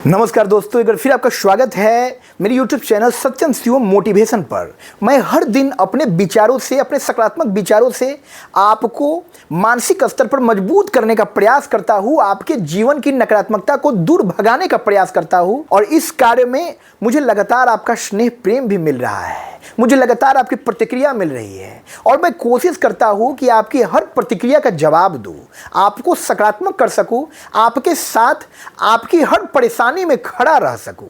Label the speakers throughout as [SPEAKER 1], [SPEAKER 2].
[SPEAKER 1] नमस्कार दोस्तों, एक बार फिर आपका स्वागत है मेरे YouTube चैनल सत्यम शिवम मोटिवेशन पर। मैं हर दिन अपने विचारों से, अपने सकारात्मक विचारों से आपको मानसिक स्तर पर मजबूत करने का प्रयास करता हूँ, आपके जीवन की नकारात्मकता को दूर भगाने का प्रयास करता हूँ। और इस कार्य में मुझे लगातार आपका स्नेह प्रेम भी मिल रहा है, मुझे लगातार आपकी प्रतिक्रिया मिल रही है और मैं कोशिश करता हूँ कि आपकी हर प्रतिक्रिया का जवाब दूँ, आपको सकारात्मक कर सकूँ, आपके साथ आपकी हर परेशानी में खड़ा रह सकूं।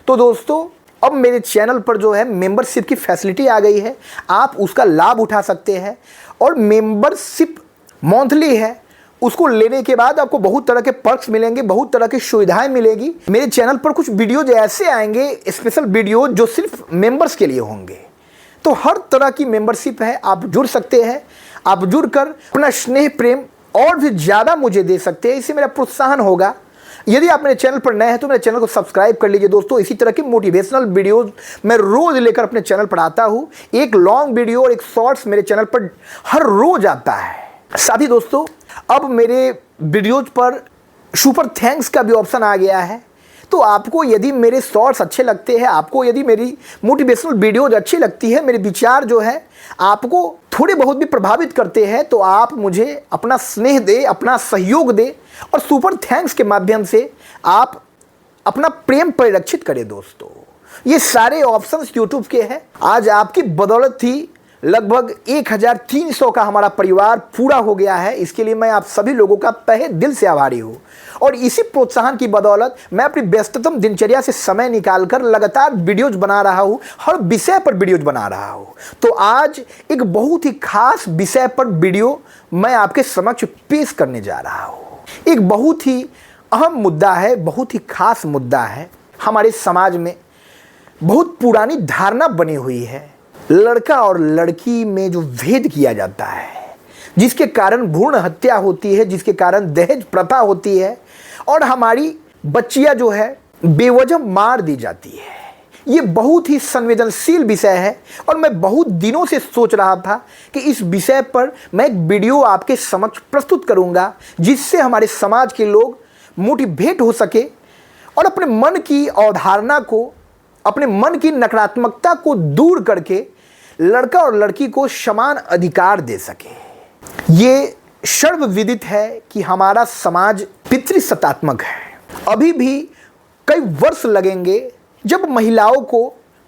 [SPEAKER 1] तो दोस्तों, अब मेरे चैनल पर जो है मेंबरशिप की फैसिलिटी आ गई है, आप उसका लाभ उठा सकते हैं। और मेंबरशिप मंथली है, उसको लेने के बाद आपको बहुत तरह के पर्क्स मिलेंगे, बहुत तरह की सुविधाएं मिलेगी। मेरे चैनल पर कुछ वीडियोज ऐसे आएंगे, स्पेशल वीडियो जो सिर्फ मेंबर्स के लिए होंगे। तो हर तरह की मेंबरशिप है, आप जुड़ सकते हैं। आप जुड़कर अपना स्नेह प्रेम और भी ज़्यादा मुझे दे सकते हैं, इससे मेरा प्रोत्साहन होगा। यदि आप मेरे चैनल पर नए हैं तो मेरे चैनल को सब्सक्राइब कर लीजिए दोस्तों। इसी तरह के मोटिवेशनल वीडियोस मैं रोज लेकर अपने चैनल पर आता हूं। एक लॉन्ग वीडियो और एक शॉर्ट्स मेरे चैनल पर हर रोज आता है। साथ ही दोस्तों, अब मेरे वीडियोज पर सुपर थैंक्स का भी ऑप्शन आ गया है। तो आपको यदि मेरे शॉर्ट्स अच्छे लगते हैं, आपको यदि मेरी मोटिवेशनल वीडियोज अच्छी लगती है, मेरे विचार जो है आपको थोड़े बहुत भी प्रभावित करते हैं, तो आप मुझे अपना स्नेह दे, अपना सहयोग दे और सुपर थैंक्स के माध्यम से आप अपना प्रेम परिलक्षित करें दोस्तों। ये सारे ऑप्शंस यूट्यूब के हैं। आज आपकी बदौलत ही लगभग 1300 का हमारा परिवार पूरा हो गया है। इसके लिए मैं आप सभी लोगों का तहे दिल से आभारी हूँ। और इसी प्रोत्साहन की बदौलत मैं अपनी व्यस्ततम दिनचर्या से समय निकालकर लगातार वीडियोज बना रहा हूँ, हर विषय पर वीडियोज बना रहा हूँ। तो आज एक बहुत ही खास विषय पर वीडियो मैं आपके समक्ष पेश करने जा रहा हूँ। एक बहुत ही अहम मुद्दा है, बहुत ही खास मुद्दा है। हमारे समाज में बहुत पुरानी धारणा बनी हुई है, लड़का और लड़की में जो भेद किया जाता है, जिसके कारण भ्रूण हत्या होती है, जिसके कारण दहेज प्रथा होती है और हमारी बच्चियां जो है बेवजह मार दी जाती है। ये बहुत ही संवेदनशील विषय है और मैं बहुत दिनों से सोच रहा था कि इस विषय पर मैं एक वीडियो आपके समक्ष प्रस्तुत करूंगा, जिससे हमारे समाज के लोग मोटिवेट हो सके और अपने मन की अवधारणा को, अपने मन की नकारात्मकता को दूर करके लड़का और लड़की को समान अधिकार दे सके। ये सर्वविदित है कि हमारा समाज पितृसत्तात्मक है। अभी भी कई वर्ष लगेंगे जब महिलाओं को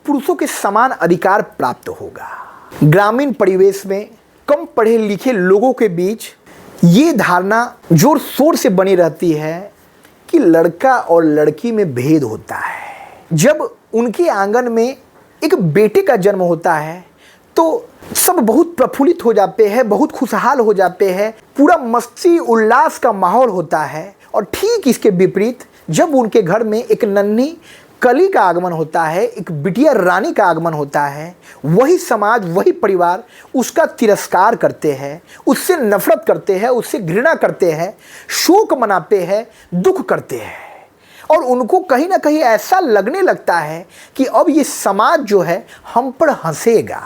[SPEAKER 1] पुरुषों के समान अधिकार प्राप्त होगा। ग्रामीण परिवेश में कम पढ़े लिखे लोगों के बीच ये धारणा जोर शोर से बनी रहती है कि लड़का और लड़की में भेद होता है। जब उनके आंगन में एक बेटे का जन्म होता है तो सब बहुत प्रफुल्लित हो जाते हैं, बहुत खुशहाल हो जाते हैं, पूरा मस्ती उल्लास का माहौल होता है। और ठीक इसके विपरीत जब उनके घर में एक नन्ही कली का आगमन होता है, एक बिटिया रानी का आगमन होता है, वही समाज, वही परिवार उसका तिरस्कार करते हैं, उससे नफरत करते हैं, उससे घृणा करते हैं, शोक मनाते हैं, दुख करते हैं। और उनको कहीं ना कहीं ऐसा लगने लगता है कि अब ये समाज जो है हम पर हंसेगा।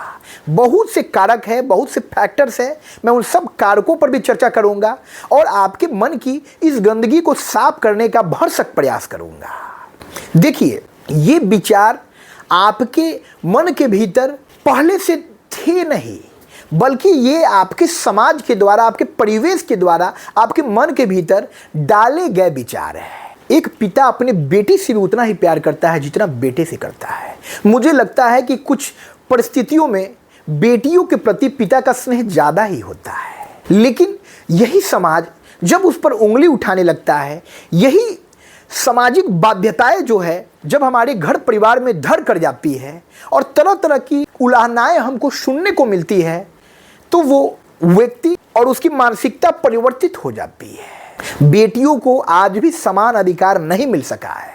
[SPEAKER 1] बहुत से कारक है, बहुत से फैक्टर्स है, मैं उन सब कारकों पर भी चर्चा करूंगा और आपके मन की इस गंदगी को साफ करने का भरसक प्रयास करूंगा। देखिए, ये विचार आपके मन के भीतर पहले से थे नहीं, बल्कि ये आपके समाज के द्वारा, आपके परिवेश के द्वारा आपके मन के भीतर डाले गए विचार है। एक पिता अपने बेटी से भी उतना ही प्यार करता है जितना बेटे से करता है। मुझे लगता है कि कुछ परिस्थितियों में बेटियों के प्रति पिता का स्नेह ज़्यादा ही होता है। लेकिन यही समाज जब उस पर उंगली उठाने लगता है, यही सामाजिक बाध्यताएं जो है जब हमारे घर परिवार में धर कर जाती है और तरह तरह की उलाहनाएं हमको सुनने को मिलती है, तो वो व्यक्ति और उसकी मानसिकता परिवर्तित हो जाती है। बेटियों को आज भी समान अधिकार नहीं मिल सका है,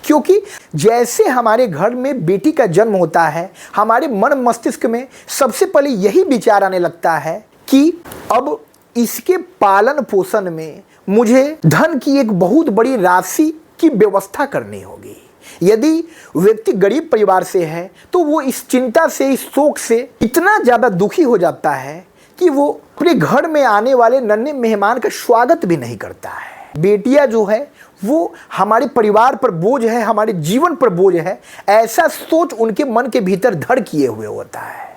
[SPEAKER 1] क्योंकि जैसे हमारे घर में बेटी का जन्म होता है, हमारे मन मस्तिष्क में सबसे पहले यही विचार आने लगता है कि अब इसके पालन पोषण में मुझे धन की एक बहुत बड़ी राशि की व्यवस्था करनी होगी। यदि व्यक्ति गरीब परिवार से है तो वो इस चिंता से, इस शोक से इतना ज़्यादा दुखी हो जाता है कि वो अपने घर में आने वाले नन्हे मेहमान का स्वागत भी नहीं करता है। बेटियां जो है वो हमारे परिवार पर बोझ है, हमारे जीवन पर बोझ है, ऐसा सोच उनके मन के भीतर धड़ किए हुए होता है।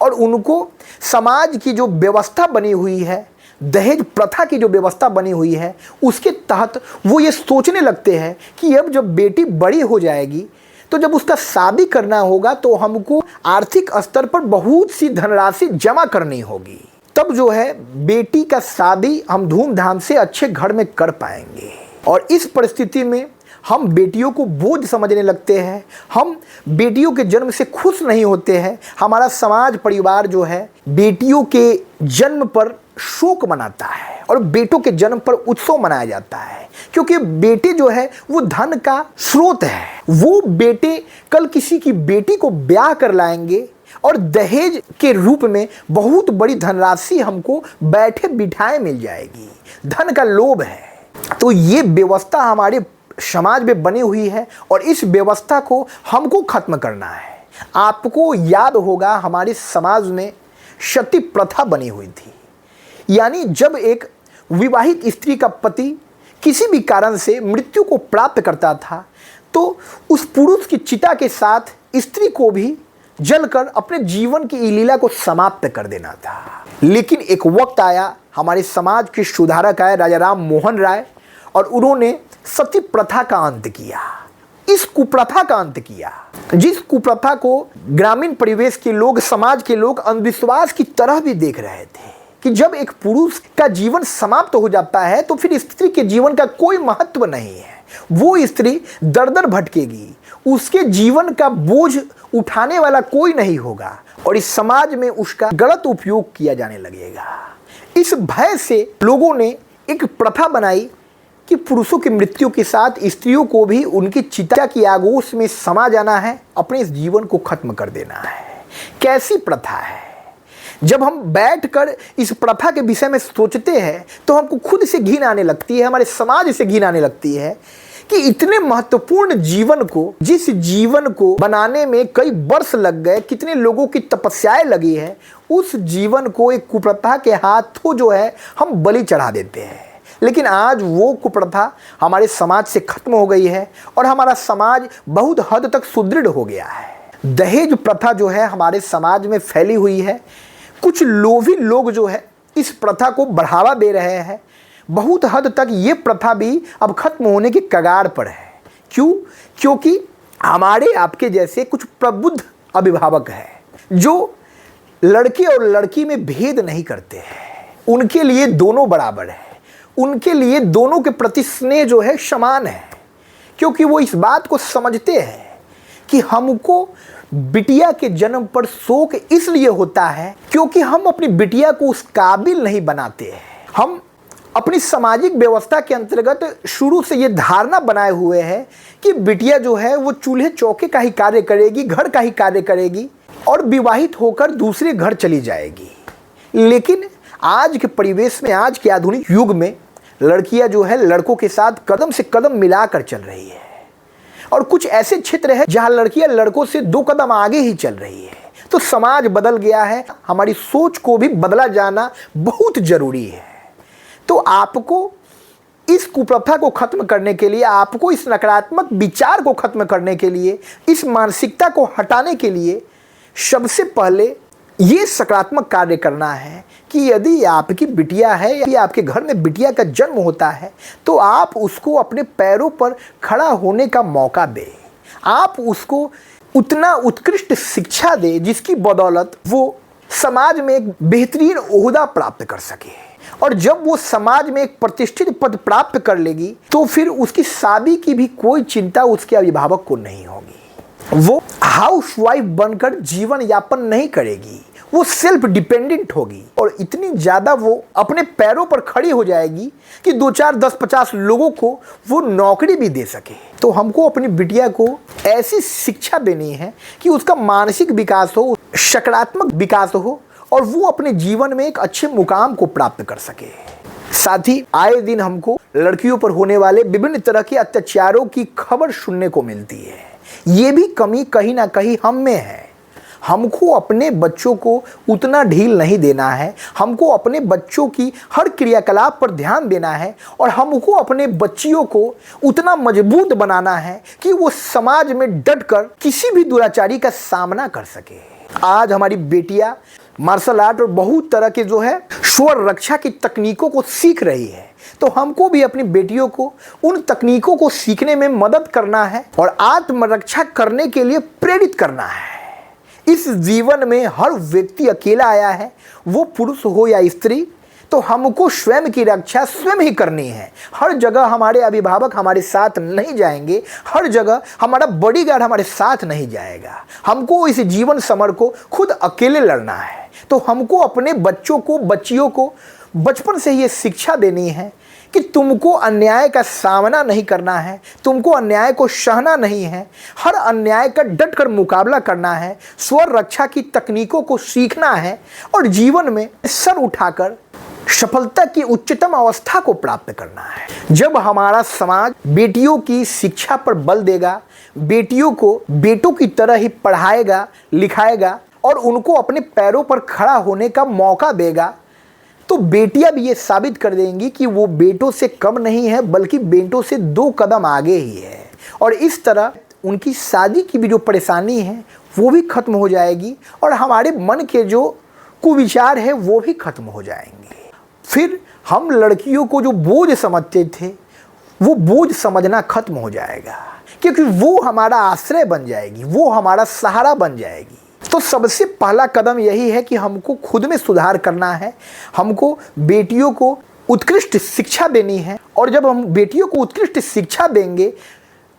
[SPEAKER 1] और उनको समाज की जो व्यवस्था बनी हुई है, दहेज प्रथा की जो व्यवस्था बनी हुई है, उसके तहत वो ये सोचने लगते हैं कि अब जब बेटी बड़ी हो जाएगी तो जब उसका शादी करना होगा तो हमको आर्थिक स्तर पर बहुत सी धनराशि जमा करनी होगी, तब जो है बेटी का शादी हम धूमधाम से अच्छे घर में कर पाएंगे। और इस परिस्थिति में हम बेटियों को बोझ समझने लगते हैं, हम बेटियों के जन्म से खुश नहीं होते हैं। हमारा समाज परिवार जो है बेटियों के जन्म पर शोक मनाता है और बेटों के जन्म पर उत्सव मनाया जाता है, क्योंकि बेटे जो है वो धन का स्रोत है। वो बेटे कल किसी की बेटी को ब्याह कर लाएंगे और दहेज के रूप में बहुत बड़ी धनराशि हमको बैठे बिठाए मिल जाएगी। धन का लोभ है। तो ये व्यवस्था हमारे समाज में बनी हुई है और इस व्यवस्था को हमको खत्म करना है। आपको याद होगा हमारे समाज में सती प्रथा बनी हुई थी, यानी जब एक विवाहित स्त्री का पति किसी भी कारण से मृत्यु को प्राप्त करता था तो उस पुरुष की चिता के साथ स्त्री को भी जलकर अपने जीवन की लीला को समाप्त कर देना था। लेकिन एक वक्त आया, हमारे समाज के सुधारक आए राजा राम मोहन राय, और उन्होंने सती प्रथा का अंत किया, इस कुप्रथा का अंत किया, जिस कुप्रथा को ग्रामीण परिवेश के लोग, समाज के लोग अंधविश्वास की तरह भी देख रहे थे कि जब एक पुरुष का जीवन समाप्त हो जाता है तो फिर स्त्री के जीवन का कोई महत्व नहीं है। वो स्त्री दर दर भटकेगी, उसके जीवन का बोझ उठाने वाला कोई नहीं होगा और इस समाज में उसका गलत उपयोग किया जाने लगेगा। इस भय से लोगों ने एक प्रथा बनाई कि पुरुषों की मृत्यु के साथ स्त्रियों को भी उनकी चिता की आगोश में समा जाना है, अपने इस जीवन को खत्म कर देना है। कैसी प्रथा है? जब हम बैठकर इस प्रथा के विषय में सोचते हैं तो हमको खुद से घिन आने लगती है, हमारे समाज से घिन आने लगती है कि इतने महत्वपूर्ण जीवन को, जिस जीवन को बनाने में कई वर्ष लग गए, कितने लोगों की तपस्याएं लगी है, उस जीवन को एक कुप्रथा के हाथों जो है हम बलि चढ़ा देते हैं। लेकिन आज वो कुप्रथा हमारे समाज से खत्म हो गई है और हमारा समाज बहुत हद तक सुदृढ़ हो गया है। दहेज प्रथा जो है हमारे समाज में फैली हुई है। कुछ लोभी लोग जो है इस प्रथा को बढ़ावा दे रहे हैं। बहुत हद तक ये प्रथा भी अब खत्म होने की कगार पर है। क्यों? क्योंकि हमारे आपके जैसे कुछ प्रबुद्ध अभिभावक हैं जो लड़के और लड़की में भेद नहीं करते हैं। उनके लिए दोनों बराबर है, उनके लिए दोनों के प्रति स्नेह जो है समान है, क्योंकि वो इस बात को समझते हैं कि हमको बिटिया के जन्म पर शोक इसलिए होता है क्योंकि हम अपनी बिटिया को उस काबिल नहीं बनाते हैं। हम अपनी सामाजिक व्यवस्था के अंतर्गत शुरू से ये धारणा बनाए हुए हैं कि बिटिया जो है वो चूल्हे चौके का ही कार्य करेगी, घर का ही कार्य करेगी और विवाहित होकर दूसरे घर चली जाएगी। लेकिन आज के परिवेश में, आज के आधुनिक युग में लड़कियां जो है लड़कों के साथ कदम से कदम मिलाकर चल रही है और कुछ ऐसे क्षेत्र है जहां लड़कियां लड़कों से 2 कदम आगे ही चल रही है। तो समाज बदल गया है, हमारी सोच को भी बदला जाना बहुत जरूरी है। तो आपको इस कुप्रथा को खत्म करने के लिए, आपको इस नकारात्मक विचार को खत्म करने के लिए, इस मानसिकता को हटाने के लिए सबसे पहले ये सकारात्मक कार्य करना है कि यदि आपकी बिटिया है या आपके घर में बिटिया का जन्म होता है तो आप उसको अपने पैरों पर खड़ा होने का मौका दें। आप उसको उतना उत्कृष्ट शिक्षा दें जिसकी बदौलत वो समाज में एक बेहतरीन ओहदा प्राप्त कर सके, और जब वो समाज में एक प्रतिष्ठित पद प्राप्त कर लेगी तो फिर उसकी शादी की भी कोई चिंता उसके अभिभावक को नहीं होगी। वो हाउसवाइफ बनकर जीवन यापन नहीं करेगी, वो सेल्फ डिपेंडेंट होगी और इतनी ज़्यादा वो अपने पैरों पर खड़ी हो जाएगी कि 2, 4, 10, 50 लोगों को वो नौकरी भी दे सके। तो हमको अपनी बिटिया को ऐसी शिक्षा देनी है कि उसका मानसिक विकास हो, सकारात्मक विकास हो और वो अपने जीवन में एक अच्छे मुकाम को प्राप्त कर सके। साथ ही आए दिन हमको लड़कियों पर होने वाले विभिन्न तरह के अत्याचारों की खबर सुनने को मिलती है। ये भी कमी कहीं ना कहीं हम में है। हमको अपने बच्चों को उतना ढील नहीं देना है, हमको अपने बच्चों की हर क्रियाकलाप पर ध्यान देना है और हमको अपने बच्चियों को उतना मजबूत बनाना है कि वो समाज में डटकर किसी भी दुराचारी का सामना कर सके। आज हमारी बेटियां मार्शल आर्ट और बहुत तरह के स्वर रक्षा की तकनीकों को सीख रही है, तो हमको भी अपनी बेटियों को उन तकनीकों को सीखने में मदद करना है और आत्मरक्षा करने के लिए प्रेरित करना है। इस जीवन में हर व्यक्ति अकेला आया है, वो पुरुष हो या स्त्री, तो हमको स्वयं की रक्षा स्वयं ही करनी है। हर जगह हमारे अभिभावक हमारे साथ नहीं जाएंगे, हर जगह हमारा बॉडीगार्ड हमारे साथ नहीं जाएगा। हमको इस जीवन समर को खुद अकेले लड़ना है। तो हमको अपने बच्चों को, बच्चियों को बचपन से ये शिक्षा देनी है कि तुमको अन्याय का सामना नहीं करना है, तुमको अन्याय को सहना नहीं है, हर अन्याय का डटकर मुकाबला करना है, स्वर रक्षा की तकनीकों को सीखना है और जीवन में सर उठाकर सफलता की उच्चतम अवस्था को प्राप्त करना है। जब हमारा समाज बेटियों की शिक्षा पर बल देगा, बेटियों को बेटों की तरह ही पढ़ाएगा, लिखाएगा और उनको अपने पैरों पर खड़ा होने का मौका देगा, तो बेटियां भी ये साबित कर देंगी कि वो बेटों से कम नहीं है, बल्कि बेटों से 2 कदम आगे ही है। और इस तरह उनकी शादी की भी जो परेशानी है वो भी खत्म हो जाएगी और हमारे मन के जो कुविचार है वो भी खत्म हो जाएंगे। फिर हम लड़कियों को जो बोझ समझते थे वो बोझ समझना खत्म हो जाएगा, क्योंकि वो हमारा आश्रय बन जाएगी, वो हमारा सहारा बन जाएगी। तो सबसे पहला कदम यही है कि हमको खुद में सुधार करना है, हमको बेटियों को उत्कृष्ट शिक्षा देनी है और जब हम बेटियों को उत्कृष्ट शिक्षा देंगे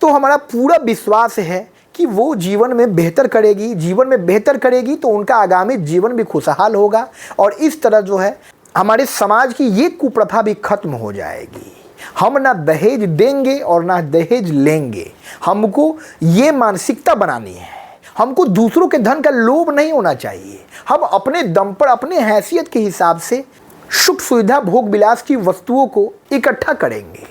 [SPEAKER 1] तो हमारा पूरा विश्वास है कि वो जीवन में बेहतर करेगी। जीवन में बेहतर करेगी तो उनका आगामी जीवन भी खुशहाल होगा और इस तरह हमारे समाज की ये कुप्रथा भी खत्म हो जाएगी। हम ना दहेज देंगे और ना दहेज लेंगे। हमको ये मानसिकता बनानी है, हमको दूसरों के धन का लोभ नहीं होना चाहिए। हम अपने दम पर, अपने हैसियत के हिसाब से सुख सुविधा, भोग विलास की वस्तुओं को इकट्ठा करेंगे।